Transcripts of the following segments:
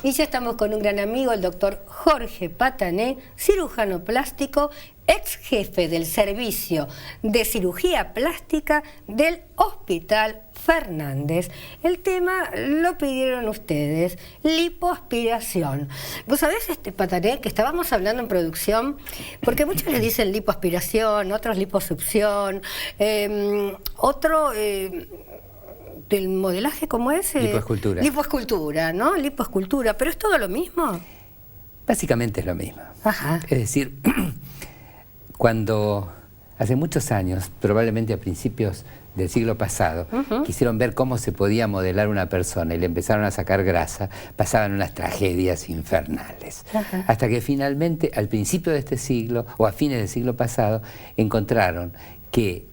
Y ya estamos con un gran amigo, el doctor Jorge Patané, cirujano plástico, ex jefe del servicio de cirugía plástica del Hospital Fernández. El tema lo pidieron ustedes, lipoaspiración. Vos sabés, Patané, que estábamos hablando en producción, porque muchos le dicen lipoaspiración, otros liposucción, otro... del modelaje, ¿cómo es? Lipoescultura. Lipoescultura, ¿no? Lipoescultura, ¿pero es todo lo mismo? Básicamente es lo mismo. Ajá. Es decir, cuando hace muchos años, probablemente a principios del siglo pasado, quisieron ver cómo se podía modelar una persona y le empezaron a sacar grasa, pasaban unas tragedias infernales. Hasta que finalmente, al principio de este siglo, o a fines del siglo pasado, encontraron que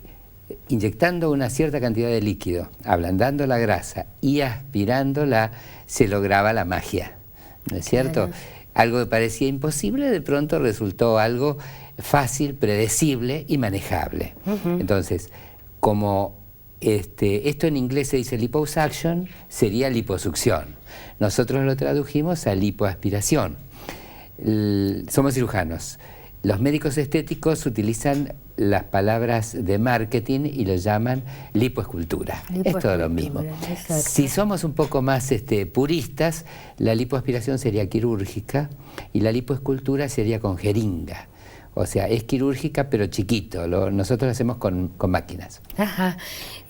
inyectando una cierta cantidad de líquido, ablandando la grasa y aspirándola, se lograba la magia, ¿no es cierto? Claro. Algo que parecía imposible, de pronto resultó algo fácil, predecible y manejable. Entonces, como esto en inglés se dice liposuction, sería liposucción. Nosotros lo tradujimos a lipoaspiración. Somos cirujanos. Los médicos estéticos utilizan las palabras de marketing y lo llaman lipoescultura. Es todo lo mismo. Exacto. Si somos un poco más puristas, la lipoaspiración sería quirúrgica y la lipoescultura sería con jeringa. O sea, es quirúrgica pero chiquito, nosotros lo hacemos con máquinas. Ajá.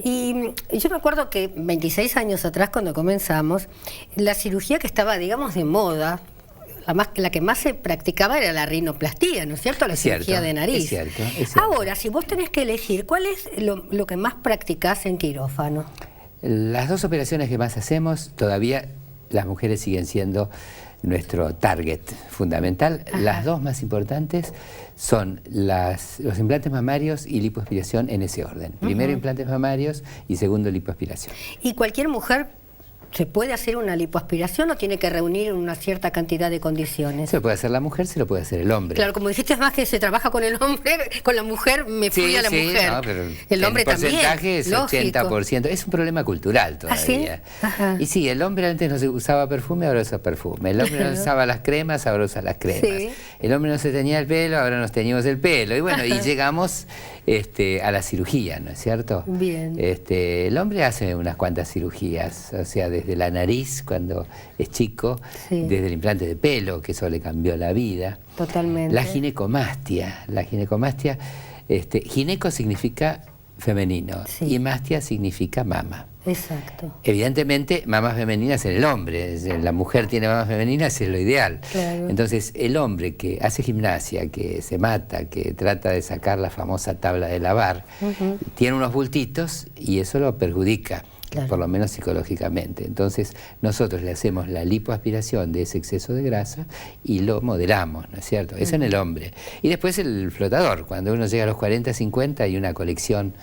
Y yo me acuerdo que 26 años atrás, cuando comenzamos, la cirugía que estaba, digamos, de moda, la que más se practicaba era la rinoplastía, ¿no es cierto? La cirugía de nariz. Es cierto. Ahora, si vos tenés que elegir, ¿cuál es lo que más practicás en quirófano? Las dos operaciones que más hacemos, todavía las mujeres siguen siendo nuestro target fundamental. Ajá. Las dos más importantes son los implantes mamarios y lipoaspiración en ese orden. Primero implantes mamarios y segundo lipoaspiración. ¿Y cualquier mujer se puede hacer una lipoaspiración o tiene que reunir una cierta cantidad de condiciones? Se lo puede hacer la mujer, se lo puede hacer el hombre. Claro, como dijiste, es más que se trabaja con el hombre, con la mujer me fui a la mujer. No, pero el hombre también. El porcentaje es lógico. 80%. Es un problema cultural todavía. ¿Ah, sí? Y sí, el hombre antes no se usaba perfume, ahora usa perfume. El hombre no usaba las cremas, ahora usa las cremas. Sí. El hombre no se teñía el pelo, ahora nos teñimos el pelo. Y bueno, y llegamos a la cirugía, ¿no es cierto? Bien. El hombre hace unas cuantas cirugías, o sea, desde la nariz cuando es chico, desde el implante de pelo, que eso le cambió la vida. Totalmente. La ginecomastia, gineco significa femenino y mastia significa mama. Exacto. Evidentemente, mamas femeninas en el hombre, la mujer tiene mamas femeninas, es lo ideal. Claro. Entonces, el hombre que hace gimnasia, que se mata, que trata de sacar la famosa tabla de lavar, tiene unos bultitos y eso lo perjudica. Claro. Por lo menos psicológicamente. Entonces, nosotros le hacemos la lipoaspiración de ese exceso de grasa y lo modelamos, ¿no es cierto? Eso en el hombre. Y después el flotador. Cuando uno llega a los 40, 50, hay una colección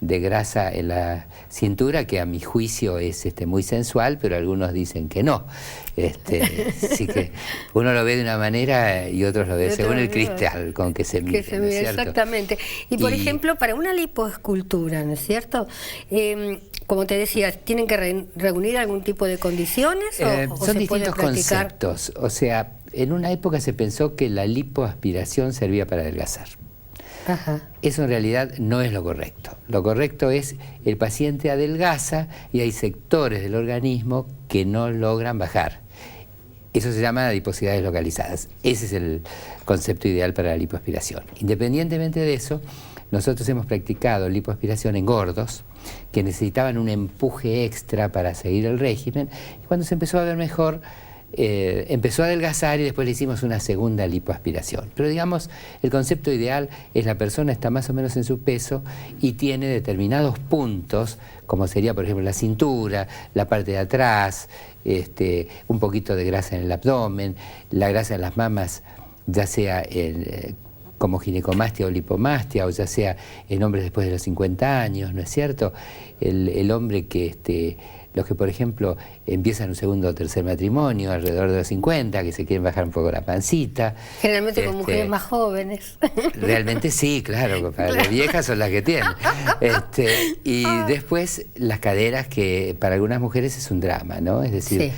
de grasa en la cintura que a mi juicio es muy sensual, pero algunos dicen que no. Así que uno lo ve de una manera y otros lo ven según el cristal con que se mide, ¿no es cierto? Exactamente. Y por ejemplo, para una lipoescultura, ¿no es cierto? Como te decía, ¿tienen que reunir algún tipo de condiciones o son se distintos puede practicar? Conceptos. O sea, en una época se pensó que la lipoaspiración servía para adelgazar. Ajá. Eso en realidad no es lo correcto. Lo correcto es el paciente adelgaza y hay sectores del organismo que no logran bajar. Eso se llama adiposidades localizadas. Ese es el concepto ideal para la lipoaspiración. Independientemente de eso, nosotros hemos practicado lipoaspiración en gordos que necesitaban un empuje extra para seguir el régimen. Y cuando se empezó a ver mejor, empezó a adelgazar y después le hicimos una segunda lipoaspiración. Pero digamos, el concepto ideal es la persona está más o menos en su peso y tiene determinados puntos, como sería por ejemplo la cintura, la parte de atrás, un poquito de grasa en el abdomen, la grasa en las mamas, ya sea como ginecomastia o lipomastia, o ya sea en hombres después de los 50 años, ¿no es cierto? El hombre que los que, por ejemplo, empiezan un segundo o tercer matrimonio alrededor de los 50, que se quieren bajar un poco la pancita. Generalmente con mujeres más jóvenes. Realmente sí, claro, para las viejas son las que tienen. Y después las caderas, que para algunas mujeres es un drama, ¿no? Es decir,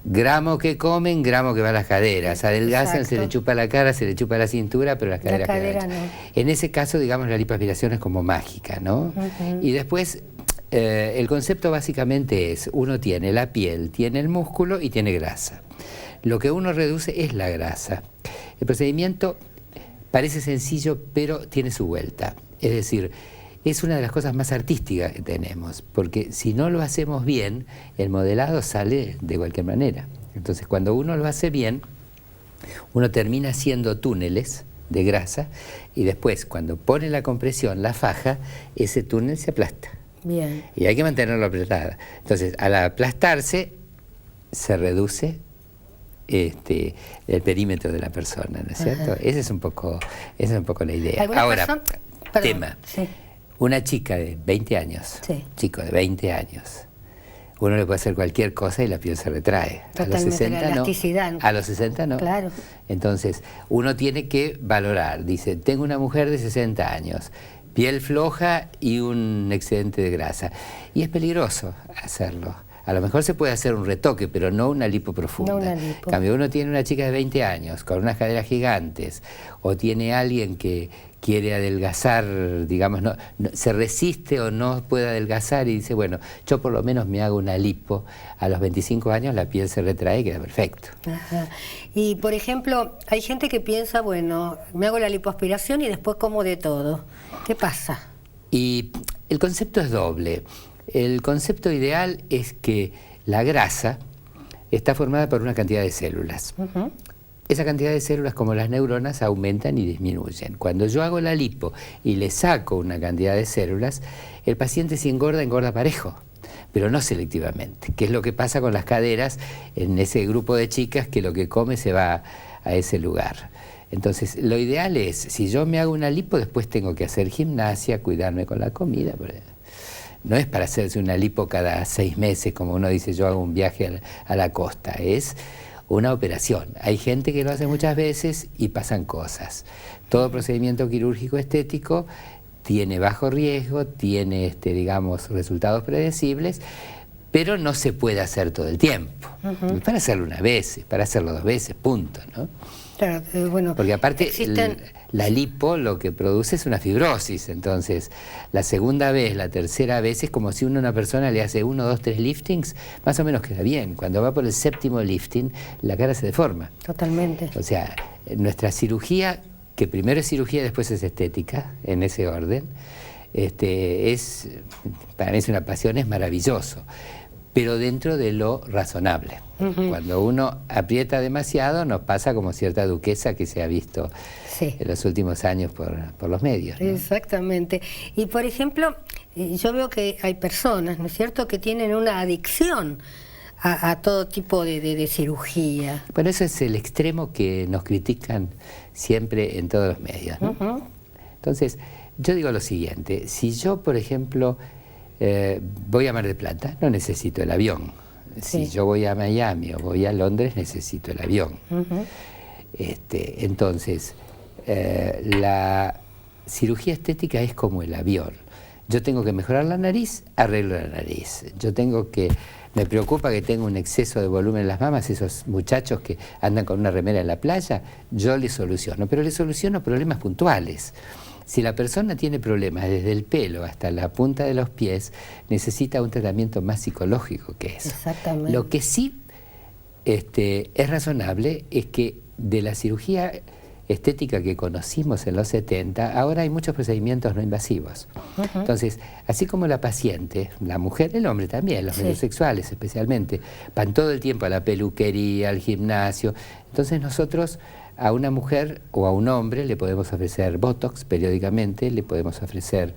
gramo que comen, gramo que va a las caderas. Adelgazan, Exacto. se le chupa la cara, se le chupa la cintura, pero las caderas quedan cadera anchas. no. En ese caso, digamos, la lipoaspiración es como mágica, ¿no? Y después, el concepto básicamente es, uno tiene la piel, tiene el músculo y tiene grasa. Lo que uno reduce es la grasa. El procedimiento parece sencillo, pero tiene su vuelta. Es decir, es una de las cosas más artísticas que tenemos, porque si no lo hacemos bien, el modelado sale de cualquier manera. Entonces, cuando uno lo hace bien, uno termina haciendo túneles de grasa y después, cuando pone la compresión, la faja, ese túnel se aplasta. Bien. Y hay que mantenerlo aplastada. Entonces, al aplastarse, se reduce el perímetro de la persona, ¿no es cierto? Esa es un poco la idea. Ahora, tema. Sí. Una chica de 20 años, Sí. chico de 20 años, uno le puede hacer cualquier cosa y la piel se retrae. Totalmente, a los 60 la no. elasticidad. A los 60 no. Claro. Entonces, uno tiene que valorar. Dice, tengo una mujer de 60 años, piel floja y un excedente de grasa. Y es peligroso hacerlo. A lo mejor se puede hacer un retoque, pero no una lipo profunda. No una lipo. En cambio, uno tiene una chica de 20 años con unas caderas gigantes, o tiene alguien que quiere adelgazar, digamos, se resiste o no puede adelgazar y dice, bueno, yo por lo menos me hago una lipo. A los 25 años la piel se retrae y queda perfecto. Ajá. Y, por ejemplo, hay gente que piensa, bueno, me hago la lipoaspiración y después como de todo. ¿Qué pasa? Y el concepto es doble. El concepto ideal es que la grasa está formada por una cantidad de células. Esa cantidad de células, como las neuronas, aumentan y disminuyen. Cuando yo hago la lipo y le saco una cantidad de células, el paciente si engorda, engorda parejo, pero no selectivamente, que es lo que pasa con las caderas en ese grupo de chicas que lo que come se va a ese lugar. Entonces, lo ideal es, si yo me hago una lipo, después tengo que hacer gimnasia, cuidarme con la comida. No es para hacerse una lipo cada 6 meses, como uno dice, yo hago un viaje a la costa. Es una operación. Hay gente que lo hace muchas veces y pasan cosas. Todo procedimiento quirúrgico estético tiene bajo riesgo, tiene, digamos, resultados predecibles, pero no se puede hacer todo el tiempo. Es para hacerlo una vez, para hacerlo 2 veces, punto, ¿no? Claro, bueno, porque aparte la lipo lo que produce es una fibrosis, entonces la segunda vez, la tercera vez es como si una persona le hace 1, 2, 3 liftings, más o menos queda bien. Cuando va por el 7º lifting, la cara se deforma. Totalmente. O sea, nuestra cirugía, que primero es cirugía y después es estética, en ese orden, para mí es una pasión, es maravilloso, pero dentro de lo razonable. Cuando uno aprieta demasiado, nos pasa como cierta duquesa que se ha visto en los últimos años por los medios, ¿no? Exactamente. Y por ejemplo, yo veo que hay personas, ¿no es cierto?, que tienen una adicción a todo tipo de cirugía. Bueno, eso es el extremo que nos critican siempre en todos los medios, ¿no? Entonces, yo digo lo siguiente, si yo, por ejemplo, voy a Mar del Plata, no necesito el avión. Si yo voy a Miami o voy a Londres, necesito el avión. Entonces, la cirugía estética es como el avión. Yo tengo que mejorar la nariz, arreglo la nariz. Me preocupa que tenga un exceso de volumen en las mamas, esos muchachos que andan con una remera en la playa, yo les soluciono, pero les soluciono problemas puntuales. Si la persona tiene problemas desde el pelo hasta la punta de los pies, necesita un tratamiento más psicológico que eso. Exactamente. Lo que sí es razonable es que de la cirugía estética que conocimos en los 70, ahora hay muchos procedimientos no invasivos. Entonces, así como la paciente, la mujer, el hombre también, los mediosexuales especialmente, van todo el tiempo a la peluquería, al gimnasio, entonces nosotros a una mujer o a un hombre le podemos ofrecer botox periódicamente, le podemos ofrecer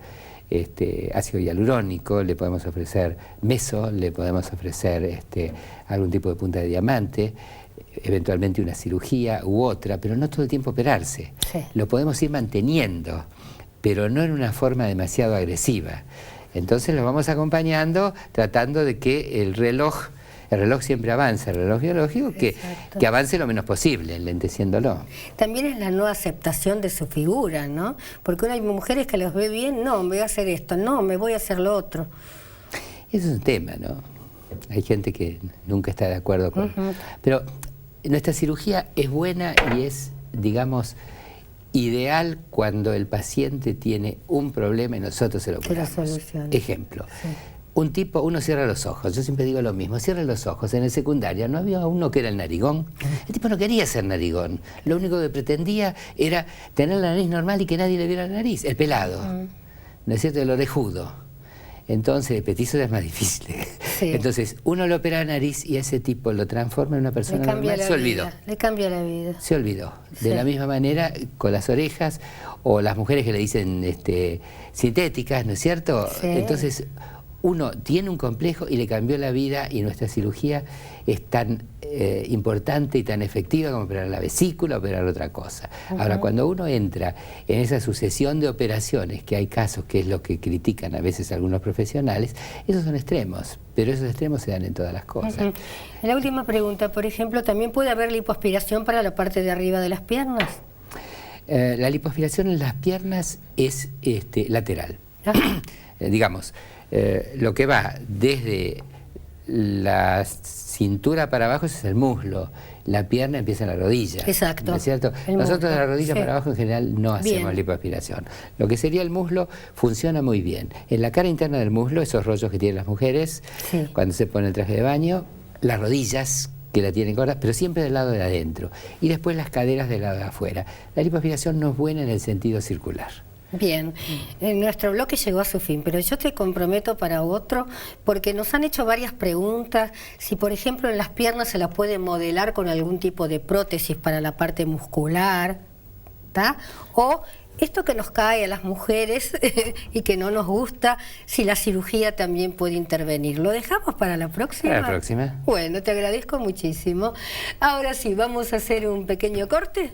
ácido hialurónico, le podemos ofrecer meso, le podemos ofrecer algún tipo de punta de diamante, eventualmente una cirugía u otra, pero no todo el tiempo operarse. Lo podemos ir manteniendo, pero no en una forma demasiado agresiva. Entonces lo vamos acompañando, tratando de que el reloj siempre avanza, el reloj biológico, que avance lo menos posible, enlenteciéndolo. También es la no aceptación de su figura, ¿no? Porque hay mujeres que los ve bien, no, me voy a hacer esto, no, me voy a hacer lo otro. Eso es un tema, ¿no? Hay gente que nunca está de acuerdo con... Pero nuestra cirugía es buena y es, digamos, ideal cuando el paciente tiene un problema y nosotros se lo curamos. Ejemplo. Sí. Un tipo, uno cierra los ojos, yo siempre digo lo mismo, cierra los ojos. En el secundario no había uno que era el narigón. El tipo no quería ser narigón, lo único que pretendía era tener la nariz normal y que nadie le viera la nariz, el pelado, ¿no es cierto?, el orejudo. Entonces, el petizo es más difícil. Sí. Entonces, uno le opera la nariz y a ese tipo lo transforma en una persona normal, se olvidó. Le cambia la vida. Se olvidó. Sí. De la misma manera, con las orejas, o las mujeres que le dicen sintéticas, ¿no es cierto? Sí. Entonces, uno tiene un complejo y le cambió la vida, y nuestra cirugía es tan importante y tan efectiva como operar la vesícula, operar otra cosa. Ahora, cuando uno entra en esa sucesión de operaciones, que hay casos que es lo que critican a veces algunos profesionales, esos son extremos, pero esos extremos se dan en todas las cosas. La última pregunta, por ejemplo, ¿también puede haber lipoaspiración para la parte de arriba de las piernas? La lipoaspiración en las piernas es lateral. Digamos, lo que va desde la cintura para abajo es el muslo, la pierna empieza en la rodilla. Exacto. ¿No es cierto? Nosotros de la rodilla para abajo en general no hacemos lipoaspiración. Lo que sería el muslo funciona muy bien. En la cara interna del muslo, esos rollos que tienen las mujeres, cuando se pone el traje de baño, las rodillas que la tienen corta, pero siempre del lado de adentro. Y después las caderas del lado de afuera. La lipoaspiración no es buena en el sentido circular. Bien, nuestro bloque llegó a su fin, pero yo te comprometo para otro, porque nos han hecho varias preguntas, si por ejemplo en las piernas se la puede modelar con algún tipo de prótesis para la parte muscular, ¿tá? O esto que nos cae a las mujeres y que no nos gusta, si la cirugía también puede intervenir. ¿Lo dejamos para la próxima? Para la próxima. Bueno, te agradezco muchísimo. Ahora sí, vamos a hacer un pequeño corte.